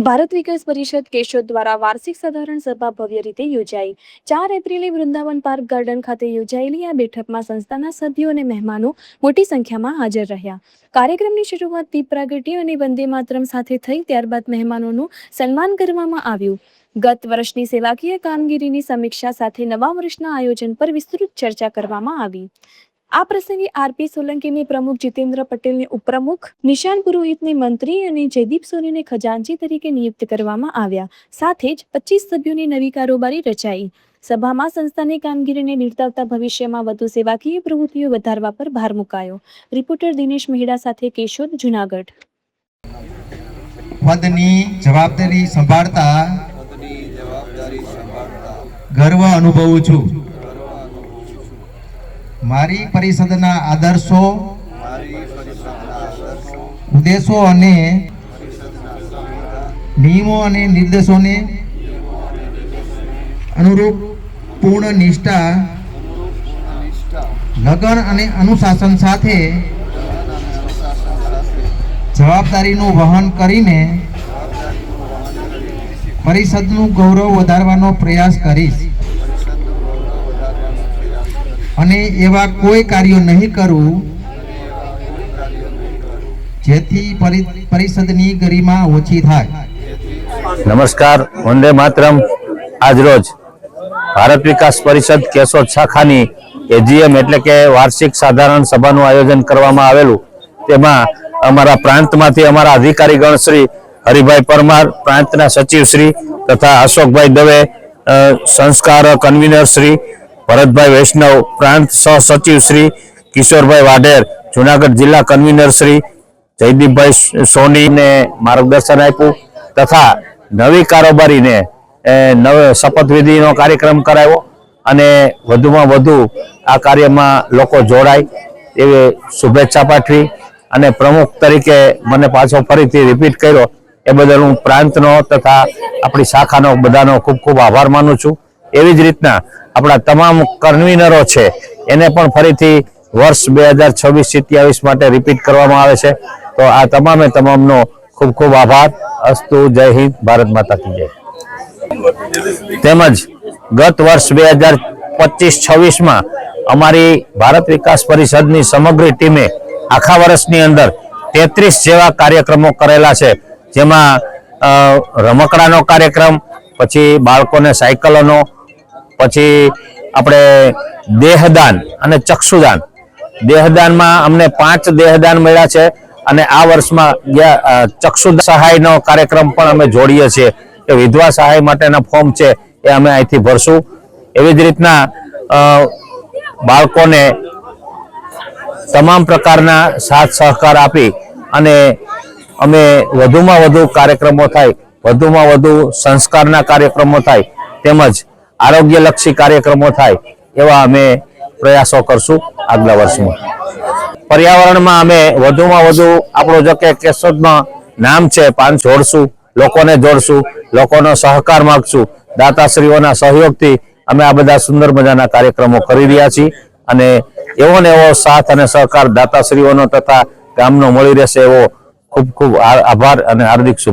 ભારત વિકાસ પરિષદ કેશોદ દ્વારા વાર્ષિક સાધારણ સભા ભવ્ય રીતે યોજાઈ। 4 એપ્રિલે વૃંદાવન પાર્ક ગાર્ડન ખાતે યોજાયેલી આ બેઠકમાં સંસ્થાના સભ્યો અને મહેમાનો મોટી સંખ્યામાં હાજર રહ્યા। કાર્યક્રમની શરૂઆત દીપ પ્રાગટ્ય અને વંદે માતરમ સાથે થઈ, ત્યારબાદ મહેમાનોનું સન્માન કરવામાં આવ્યું। ગત વર્ષની સેવાકીય કામગીરીની સમીક્ષા સાથે નવા વર્ષના આયોજન પર વિસ્તૃત ચર્ચા કરવામાં આવી। આ પ્રસંગે આરપી સોલંકીને પ્રમુખ, જીતેન્દ્ર પટેલને ઉપપ્રમુખ, નિશાન પુરોહિતને મંત્રી અને જયદીપ સોનીને ખજાનચી તરીકે નિયુક્ત કરવામાં આવ્યા। સાથે જ 25 સભ્યોની નવી કારોબારી રચાઈ। સભામાં સંસ્થાની કામગીરીને નિર્તાવતા ભવિષ્યમાં વધુ સેવાકીય પ્રવૃત્તિઓ વધારવા પર ભાર મુકાયો। રિપોર્ટર દિનેશ મહેડા સાથે કેશોદ, જૂનાગઢ। પદની જવાબદારી સંભાળતા ગર્વ અનુભવું છું। મારી પરિષદના આદર્શો, ઉદ્દેશો અને નિયમો અને નિર્દેશોને અનુરૂપ પૂર્ણ નિષ્ઠા, લગન અને અનુશાસન સાથે જવાબદારીનું વહન કરીને પરિષદનું ગૌરવ વધારવાનો પ્રયાસ કરીશ અને એવા કોઈ કાર્યો નહીં કરું જેથી પરિષદની ગરિમા ઓછી થાય। નમસ્કાર, વંદે માતરમ। આજરોજ ભારત વિકાસ પરિષદ કેશોદ શાખાની એજીએમ એટલે કે વાર્ષિક સાધારણ સભાનું આયોજન કરવામાં આવેલું। તેમાં અમારા પ્રાંતમાંથી અમારા અધિકારીગણ શ્રી હરિભાઈ પરમાર, પ્રાંતના સચિવ શ્રી તથા અશોકભાઈ દવે, સંસ્કાર કન્વીનર શ્રી ભરતભાઈ વૈષ્ણવ, પ્રાંત સહસચિવ શ્રી કિશોરભાઈ વાઢેર, જૂનાગઢ જિલ્લા કન્વીનર શ્રી જયદીપભાઈ સોનીને માર્ગદર્શન આપ્યું તથા નવી કારોબારીને શપથવિધિનો કાર્યક્રમ કરાવ્યો અને વધુમાં વધુ આ કાર્યમાં લોકો જોડાય એવી શુભેચ્છા પાઠવી અને પ્રમુખ તરીકે મને પાછો ફરીથી રિપીટ કર્યો એ બદલ હું પ્રાંતનો તથા આપણી શાખાનો બધાનો ખૂબ ખૂબ આભાર માનું છું। એવી જ રીતના આપણા તમામ કન્વીનરો છે એને પણ ફરીથી વર્ષ 2026-27 માટે રિપીટ કરવામાં આવે છે। તો આ તમામે તમામનો ખૂબ ખૂબ આભાર। અસ્તુ, જય હિન્દ, ભારત માતા કી જય। તેમજ ગત વર્ષ 2025-26માં અમારી ભારત વિકાસ પરિષદની સમગ્ર ટીમે આખા વર્ષની અંદર 33 જેવા કાર્યક્રમો કરેલા છે, જેમાં રમકડાનો કાર્યક્રમ, પછી બાળકોને સાયકલોનો, પછી આપણે દેહદાન અને ચક્ષુદાન। દેહદાનમાં અમને 5 દેહદાન મળ્યા છે અને આ વર્ષમાં ચક્ષુ સહાયનો કાર્યક્રમ પણ અમે જોડીએ છીએ કે વિધવા સહાય માટેના ફોર્મ છે એ અમે અહીંથી ભરશું। એવી જ રીતના બાળકોને તમામ પ્રકારના સાથ સહકાર આપી અને અમે વધુમાં વધુ કાર્યક્રમો થાય, વધુમાં વધુ સંસ્કારના કાર્યક્રમો થાય, તેમજ આરોગ્યલક્ષી કાર્યક્રમો થાય એવા અમે પ્રયાસો કરશું આગલા વર્ષમાં। પર્યાવરણમાં અમે વધુમાં વધુ આપણું જો કે કેશોદમાં નામ છે 5 જોડશું, લોકોને જોડશું, લોકોનો સહકાર માગશું। દાતાશ્રીઓના સહયોગથી અમે આ બધા સુંદર મજાના કાર્યક્રમો કરી રહ્યા છીએ અને એવો ને એવો સાથ અને સહકાર દાતાશ્રીઓનો તથા ગામનો મળી રહેશે એવો ખૂબ ખૂબ આભાર અને હાર્દિક શુભેચ્છા।